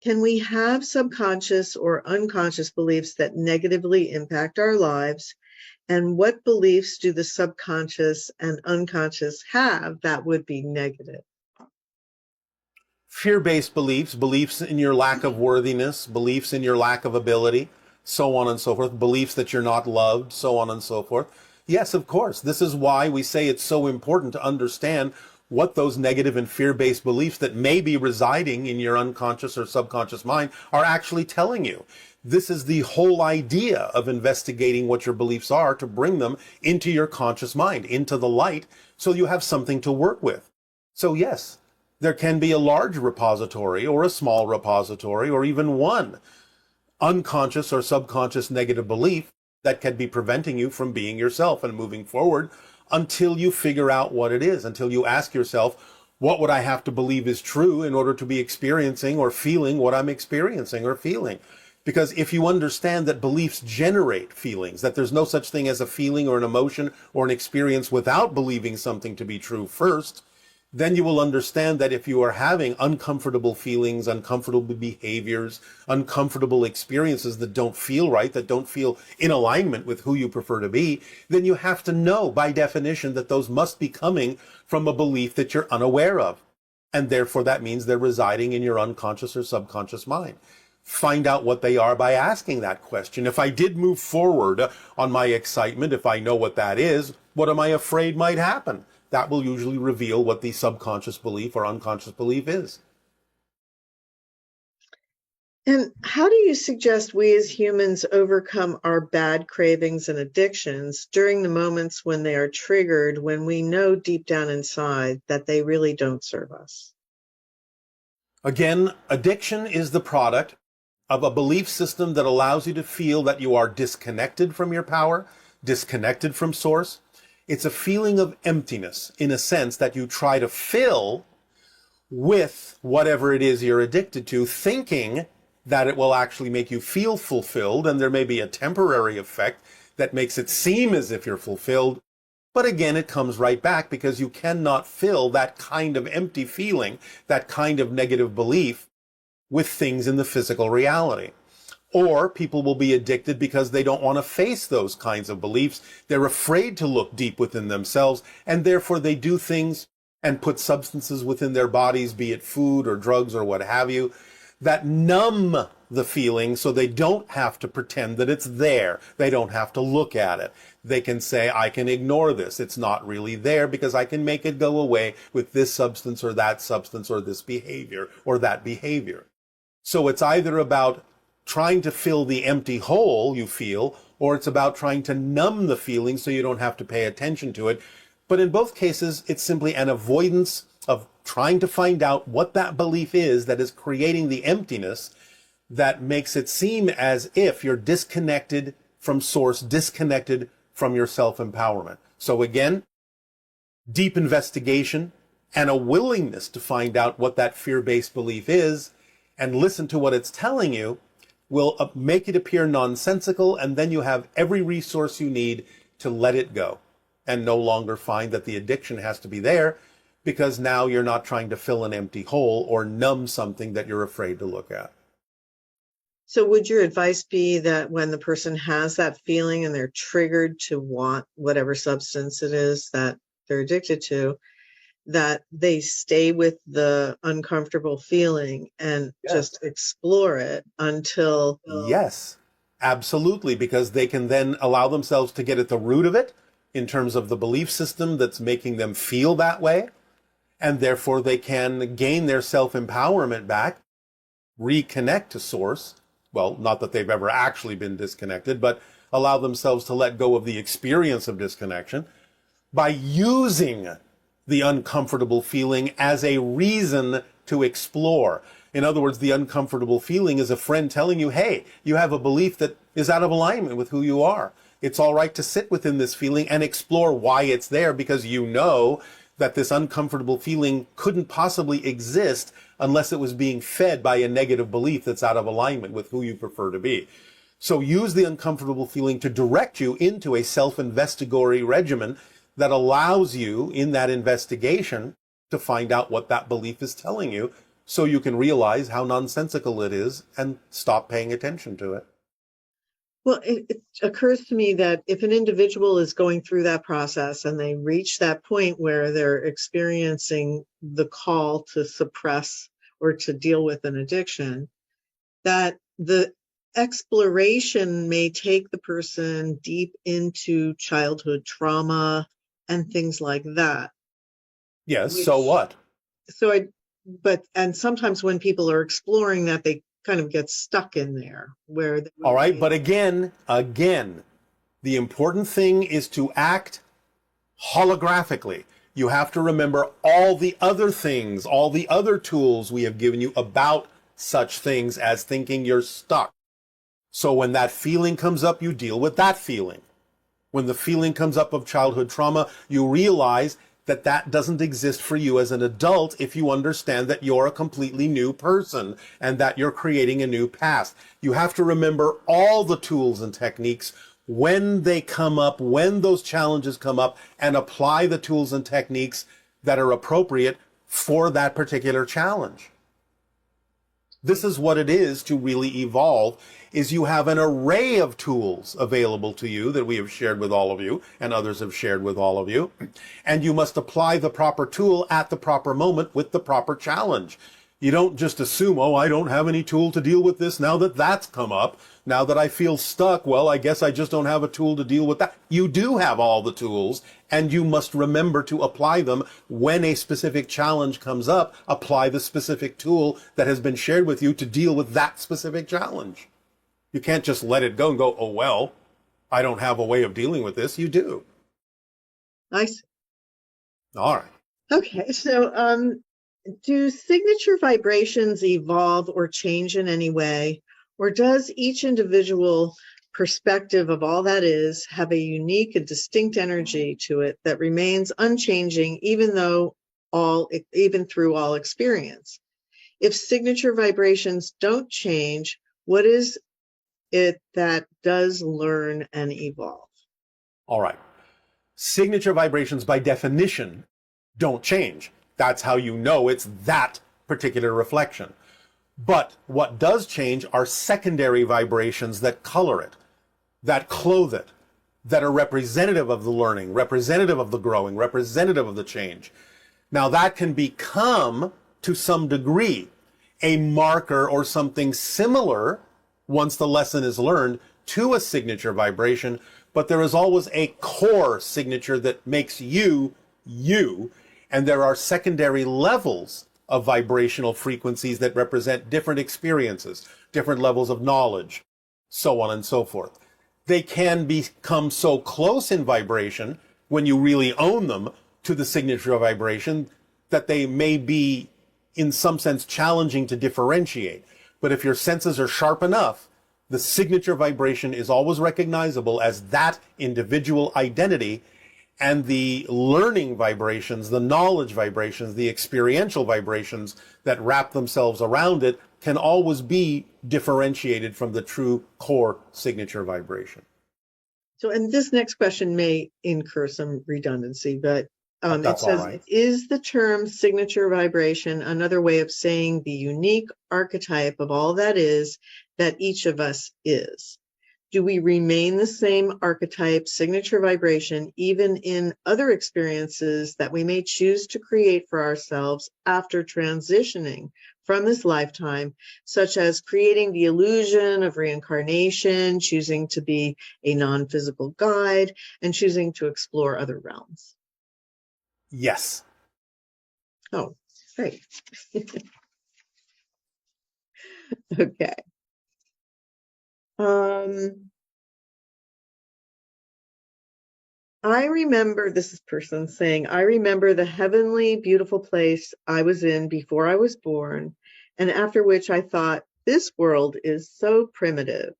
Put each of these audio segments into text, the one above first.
Can we have subconscious or unconscious beliefs that negatively impact our lives? And what beliefs do the subconscious and unconscious have that would be negative? Fear-based beliefs, beliefs in your lack of worthiness, beliefs in your lack of ability, so on and so forth, beliefs that you're not loved, so on and so forth. Yes, of course. This is why we say it's so important to understand what those negative and fear-based beliefs that may be residing in your unconscious or subconscious mind are actually telling you. This is the whole idea of investigating what your beliefs are, to bring them into your conscious mind, into the light, so you have something to work with. So yes, there can be a large repository or a small repository or even one unconscious or subconscious negative belief that can be preventing you from being yourself and moving forward until you figure out what it is, until you ask yourself, what would I have to believe is true in order to be experiencing or feeling what I'm experiencing or feeling? Because if you understand that beliefs generate feelings, that there's no such thing as a feeling or an emotion or an experience without believing something to be true first, then you will understand that if you are having uncomfortable feelings, uncomfortable behaviors, uncomfortable experiences that don't feel right, that don't feel in alignment with who you prefer to be, then you have to know by definition that those must be coming from a belief that you're unaware of. And therefore that means they're residing in your unconscious or subconscious mind. Find out what they are by asking that question. If I did move forward on my excitement, if I know what that is, what am I afraid might happen? That will usually reveal what the subconscious belief or unconscious belief is. And how do you suggest we as humans overcome our bad cravings and addictions during the moments when they are triggered, when we know deep down inside that they really don't serve us? Again, addiction is the product of a belief system that allows you to feel that you are disconnected from your power, disconnected from source. It's a feeling of emptiness, in a sense, that you try to fill with whatever it is you're addicted to, thinking that it will actually make you feel fulfilled, and there may be a temporary effect that makes it seem as if you're fulfilled. But again, it comes right back, because you cannot fill that kind of empty feeling, that kind of negative belief, with things in the physical reality. Or people will be addicted because they don't want to face those kinds of beliefs. They're afraid to look deep within themselves, and therefore they do things and put substances within their bodies, be it food or drugs or what have you, that numb the feeling so they don't have to pretend that it's there. They don't have to look at it. They can say, I can ignore this. It's not really there because I can make it go away with this substance or this behavior or that behavior. So it's either about trying to fill the empty hole you feel, or it's about trying to numb the feeling so you don't have to pay attention to it. But in both cases, it's simply an avoidance of trying to find out what that belief is that is creating the emptiness that makes it seem as if you're disconnected from source, disconnected from your self-empowerment. So again, deep investigation and a willingness to find out what that fear-based belief is and listen to what it's telling you will make it appear nonsensical, and then you have every resource you need to let it go and no longer find that the addiction has to be there, because now you're not trying to fill an empty hole or numb something that you're afraid to look at. So would your advice be that when the person has that feeling and they're triggered to want whatever substance it is that they're addicted to, that they stay with the uncomfortable feeling and just explore it until... Yes, absolutely, because they can then allow themselves to get at the root of it in terms of the belief system that's making them feel that way, and therefore they can gain their self-empowerment back, reconnect to source. Well, not that they've ever actually been disconnected, but allow themselves to let go of the experience of disconnection by using the uncomfortable feeling as a reason to explore. In other words, the uncomfortable feeling is a friend telling you, hey, you have a belief that is out of alignment with who you are. It's all right to sit within this feeling and explore why it's there, because you know that this uncomfortable feeling couldn't possibly exist unless it was being fed by a negative belief that's out of alignment with who you prefer to be. So use the uncomfortable feeling to direct you into a self-investigatory regimen that allows you, in that investigation, to find out what that belief is telling you, so you can realize how nonsensical it is and stop paying attention to it. Well, it occurs to me that if an individual is going through that process and they reach that point where they're experiencing the call to suppress or to deal with an addiction, that the exploration may take the person deep into childhood trauma and things like that. Yes, so Which, what? so I, but, and sometimes when people are exploring that, they kind of get stuck in there where All right, but again, the important thing is to act holographically. You have to remember all the other things, all the other tools we have given you about such things as thinking you're stuck. So when that feeling comes up, you deal with that feeling. When the feeling comes up of childhood trauma, you realize that that doesn't exist for you as an adult if you understand that you're a completely new person and that you're creating a new past. You have to remember all the tools and techniques when they come up, when those challenges come up, and apply the tools and techniques that are appropriate for that particular challenge. This is what it is to really evolve, is you have an array of tools available to you that we have shared with all of you and others have shared with all of you. And you must apply the proper tool at the proper moment with the proper challenge. You don't just assume, oh, I don't have any tool to deal with this now that that's come up. Now that I feel stuck, well, I guess I just don't have a tool to deal with that. You do have all the tools, and you must remember to apply them when a specific challenge comes up. Apply the specific tool that has been shared with you to deal with that specific challenge. You can't just let it go and go, oh, well, I don't have a way of dealing with this. You do. I see. All right. Okay, so do signature vibrations evolve or change in any way, or does each individual perspective of all that is have a unique and distinct energy to it that remains unchanging even through all experience? If signature vibrations don't change, what is it that does learn and evolve? All right. Signature vibrations, by definition, don't change. That's how you know it's that particular reflection. But what does change are secondary vibrations that color it, that clothe it, that are representative of the learning, representative of the growing, representative of the change. Now that can become, to some degree, a marker or something similar once the lesson is learned to a signature vibration, but there is always a core signature that makes you, you, and there are secondary levels of vibrational frequencies that represent different experiences, different levels of knowledge, so on and so forth. They can become so close in vibration when you really own them to the signature vibration that they may be, in some sense, challenging to differentiate. But if your senses are sharp enough, the signature vibration is always recognizable as that individual identity, and the learning vibrations, the knowledge vibrations, the experiential vibrations that wrap themselves around it can always be differentiated from the true core signature vibration. So, and this next question may incur some redundancy, but it That's all says, right. is the term signature vibration another way of saying the unique archetype of all that is that each of us is? Do we remain the same archetype, signature vibration, even in other experiences that we may choose to create for ourselves after transitioning from this lifetime, such as creating the illusion of reincarnation, choosing to be a non-physical guide, and choosing to explore other realms? Yes. Oh, great. Okay. I remember, this is person saying, I remember the heavenly, beautiful place I was in before I was born, and after which I thought, this world is so primitive.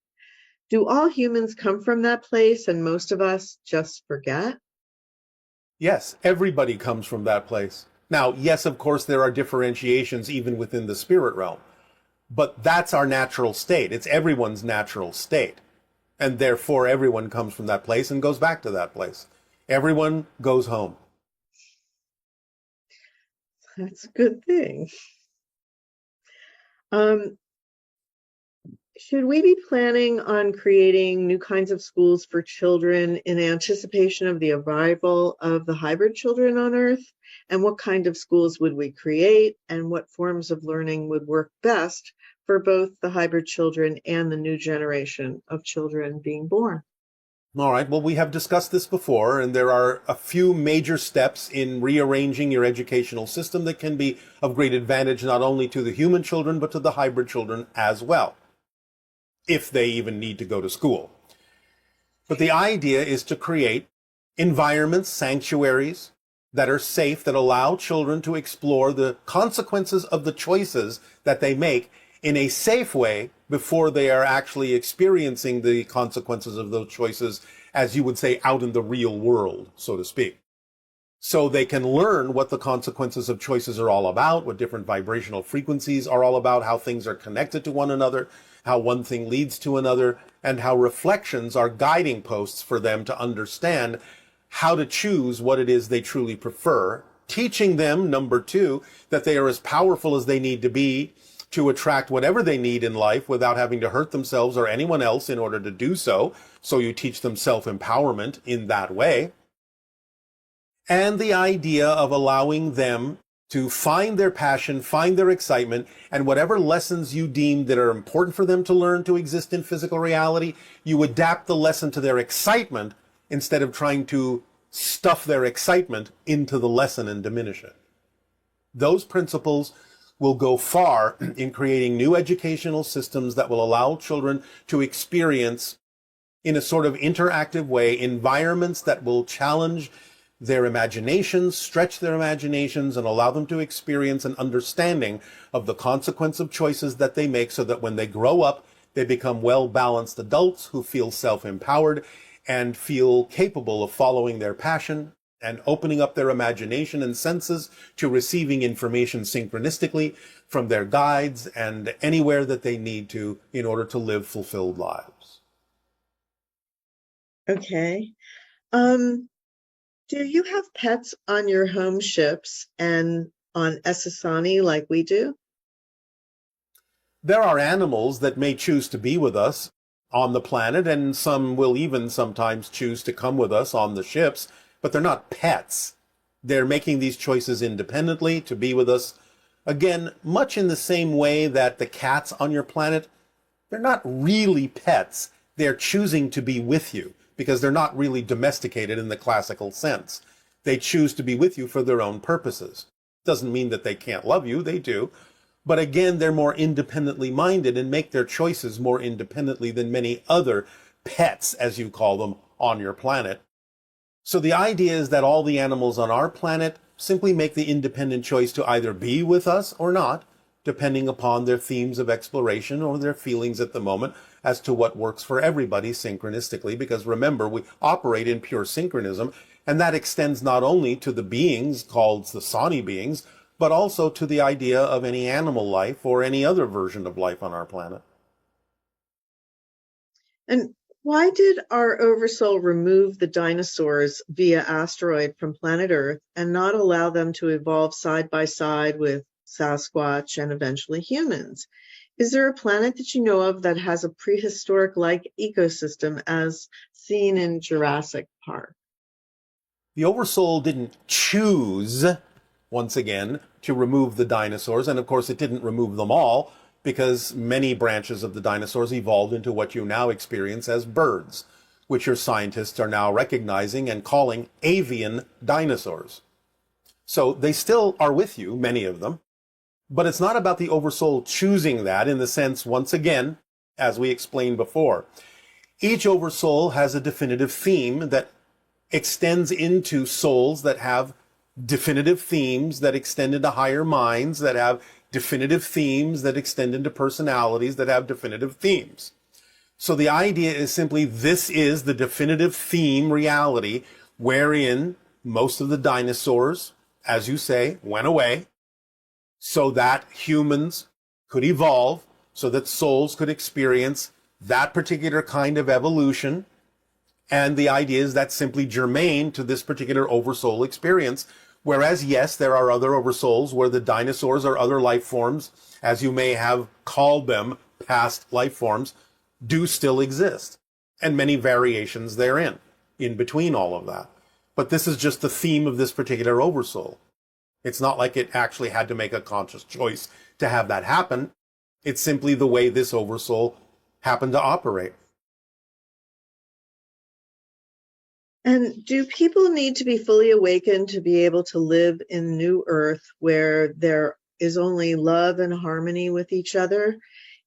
Do all humans come from that place and most of us just forget? Yes, everybody comes from that place. Now, yes, of course, there are differentiations even within the spirit realm, but that's our natural state. It's everyone's natural state. And therefore, everyone comes from that place and goes back to that place. Everyone goes home. That's a good thing. Um, should we be planning on creating new kinds of schools for children in anticipation of the arrival of the hybrid children on Earth? And what kind of schools would we create? And what forms of learning would work best for both the hybrid children and the new generation of children being born? All right, well, we have discussed this before, and there are a few major steps in rearranging your educational system that can be of great advantage not only to the human children, but to the hybrid children as well, if they even need to go to school. But the idea is to create environments, sanctuaries that are safe, that allow children to explore the consequences of the choices that they make in a safe way before they are actually experiencing the consequences of those choices, as you would say, out in the real world, so to speak. So they can learn what the consequences of choices are all about, what different vibrational frequencies are all about, how things are connected to one another, how one thing leads to another, and how reflections are guiding posts for them to understand how to choose what it is they truly prefer, teaching them, number two, that they are as powerful as they need to be to attract whatever they need in life without having to hurt themselves or anyone else in order to do so. So you teach them self-empowerment in that way. And the idea of allowing them to find their passion, find their excitement, and whatever lessons you deem that are important for them to learn to exist in physical reality, you adapt the lesson to their excitement instead of trying to stuff their excitement into the lesson and diminish it. Those principles will go far in creating new educational systems that will allow children to experience, in a sort of interactive way, environments that will challenge their imaginations, stretch their imaginations, and allow them to experience an understanding of the consequence of choices that they make, so that when they grow up, they become well-balanced adults who feel self-empowered and feel capable of following their passion and opening up their imagination and senses to receiving information synchronistically from their guides and anywhere that they need to in order to live fulfilled lives. Okay. Do you have pets on your home ships and on Essassani like we do? There are animals that may choose to be with us on the planet, and some will even sometimes choose to come with us on the ships, but they're not pets. They're making these choices independently to be with us. Again, much in the same way that the cats on your planet, they're not really pets. They're choosing to be with you because they're not really domesticated in the classical sense. They choose to be with you for their own purposes. Doesn't mean that they can't love you, they do. But again, they're more independently minded and make their choices more independently than many other pets, as you call them, on your planet. So the idea is that all the animals on our planet simply make the independent choice to either be with us or not, depending upon their themes of exploration or their feelings at the moment as to what works for everybody synchronistically. Because remember, we operate in pure synchronism, and that extends not only to the beings called the Sani beings, but also to the idea of any animal life or any other version of life on our planet. And why did our Oversoul remove the dinosaurs via asteroid from planet Earth and not allow them to evolve side by side with Sasquatch and eventually humans? Is there a planet that you know of that has a prehistoric-like ecosystem as seen in Jurassic Park? The Oversoul didn't choose, once again, to remove the dinosaurs, and of course it didn't remove them all, because many branches of the dinosaurs evolved into what you now experience as birds, which your scientists are now recognizing and calling avian dinosaurs. So they still are with you, many of them, but it's not about the Oversoul choosing that in the sense, once again, as we explained before. Each Oversoul has a definitive theme that extends into souls that have definitive themes that extend into higher minds, that have definitive themes that extend into personalities that have definitive themes. So the idea is simply this is the definitive theme reality wherein most of the dinosaurs, as you say, went away so that humans could evolve, so that souls could experience that particular kind of evolution. And the idea is that's simply germane to this particular Oversoul experience, Whereas, yes, there are other oversouls where the dinosaurs or other life forms, as you may have called them, past life forms, do still exist. And many variations therein, in between all of that. But this is just the theme of this particular oversoul. It's not like it actually had to make a conscious choice to have that happen. It's simply the way this oversoul happened to operate. And do people need to be fully awakened to be able to live in New Earth where there is only love and harmony with each other?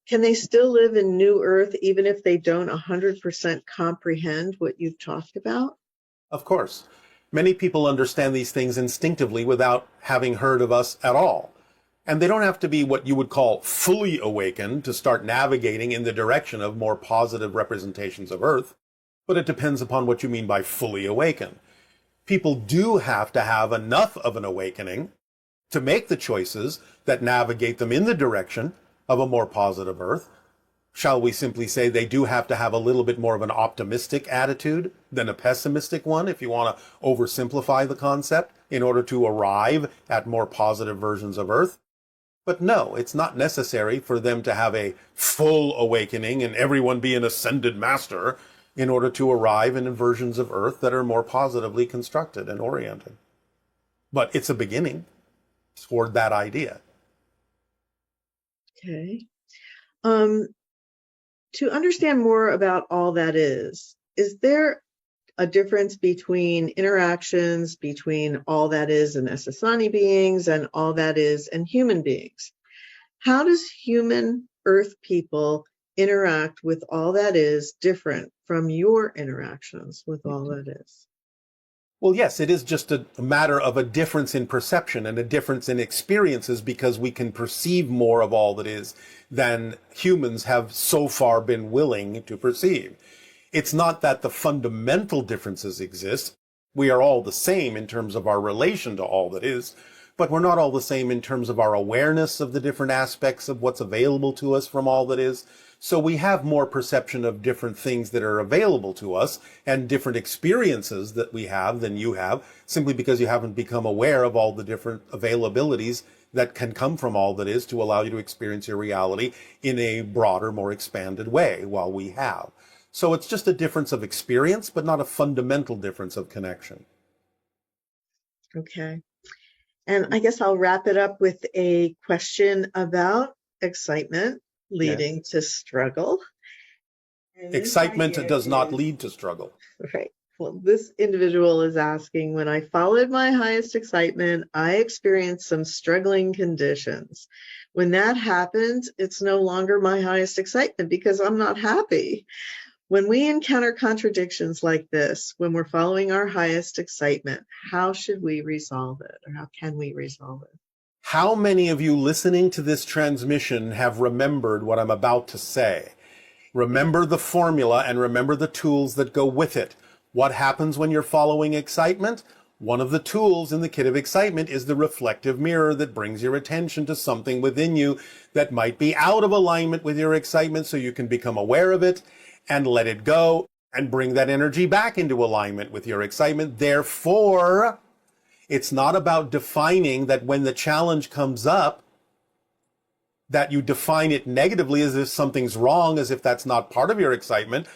Can they still live in New Earth even if they don't 100% comprehend what you've talked about? Of course. Many people understand these things instinctively without having heard of us at all. And they don't have to be what you would call fully awakened to start navigating in the direction of more positive representations of Earth. But it depends upon what you mean by fully awakened. People do have to have enough of an awakening to make the choices that navigate them in the direction of a more positive Earth. Shall we simply say they do have to have a little bit more of an optimistic attitude than a pessimistic one, if you want to oversimplify the concept, in order to arrive at more positive versions of Earth? But no, it's not necessary for them to have a full awakening and everyone be an ascended master in order to arrive in versions of Earth that are more positively constructed and oriented. But it's a beginning toward that idea. Okay. To understand more about all that is there a difference between interactions between all that is and Essassani beings and all that is and human beings? How does human Earth people interact with all that is different from your interactions with all that is? Well, yes, it is just a matter of a difference in perception and a difference in experiences because we can perceive more of all that is than humans have so far been willing to perceive. It's not that the fundamental differences exist. We are all the same in terms of our relation to all that is, but we're not all the same in terms of our awareness of the different aspects of what's available to us from all that is. So we have more perception of different things that are available to us and different experiences that we have than you have, simply because you haven't become aware of all the different availabilities that can come from all that is to allow you to experience your reality in a broader, more expanded way, while we have. So it's just a difference of experience, but not a fundamental difference of connection. Okay. And I guess I'll wrap it up with a question about excitement leading to struggle. And Excitement does not lead to struggle. Right. Well, this individual is asking, when I followed my highest excitement, I experienced some struggling conditions. When that happens, it's no longer my highest excitement because I'm not happy. When we encounter contradictions like this, when we're following our highest excitement, how should we resolve it, or how can we resolve it? How many of you listening to this transmission have remembered what I'm about to say? Remember the formula and remember the tools that go with it. What happens when you're following excitement? One of the tools in the kit of excitement is the reflective mirror that brings your attention to something within you that might be out of alignment with your excitement, so you can become aware of it and let it go and bring that energy back into alignment with your excitement. Therefore, it's not about defining that when the challenge comes up, that you define it negatively as if something's wrong, as if that's not part of your excitement.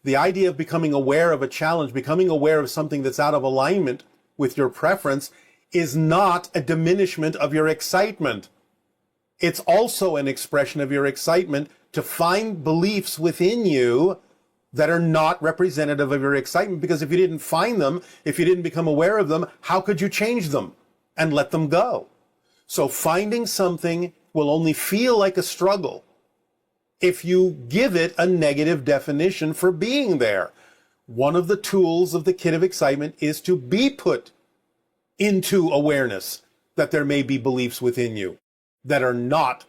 The idea of becoming aware of a challenge, becoming aware of something that's out of alignment with your preference, is not a diminishment of your excitement. It's also an expression of your excitement to find beliefs within you that are not representative of your excitement, because if you didn't find them, if you didn't become aware of them, how could you change them and let them go? So finding something will only feel like a struggle if you give it a negative definition for being there. One of the tools of the kit of excitement is to be put into awareness that there may be beliefs within you that are not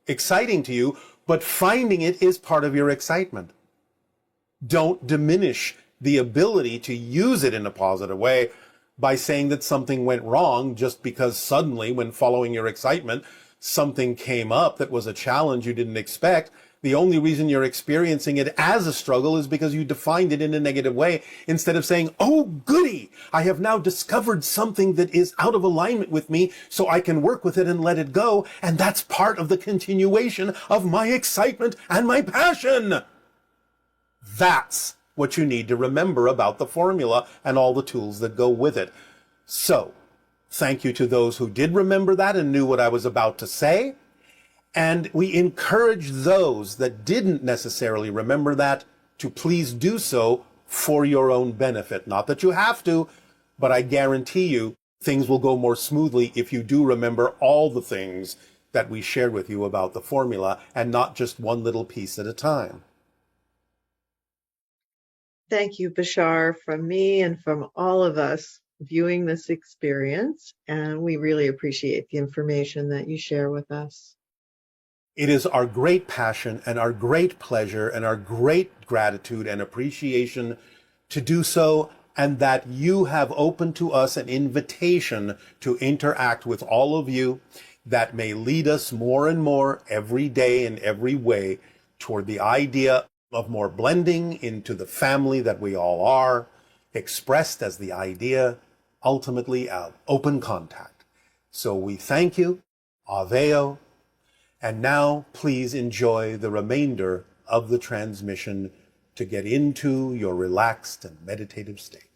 exciting to you, but finding it is part of your excitement. Don't diminish the ability to use it in a positive way by saying that something went wrong just because suddenly, when following your excitement, something came up that was a challenge you didn't expect. The only reason you're experiencing it as a struggle is because you defined it in a negative way, instead of saying, oh, goody, I have now discovered something that is out of alignment with me, so I can work with it and let it go. And that's part of the continuation of my excitement and my passion. That's what you need to remember about the formula and all the tools that go with it. So, thank you to those who did remember that and knew what I was about to say. And we encourage those that didn't necessarily remember that to please do so for your own benefit. Not that you have to, but I guarantee you things will go more smoothly if you do remember all the things that we shared with you about the formula and not just one little piece at a time. Thank you, Bashar, from me and from all of us viewing this experience. And we really appreciate the information that you share with us. It is our great passion and our great pleasure and our great gratitude and appreciation to do so, and that you have opened to us an invitation to interact with all of you that may lead us more and more every day in every way toward the idea of more blending into the family that we all are, expressed as the idea ultimately of open contact. So we thank you, Aveo. And now, please enjoy the remainder of the transmission to get into your relaxed and meditative state.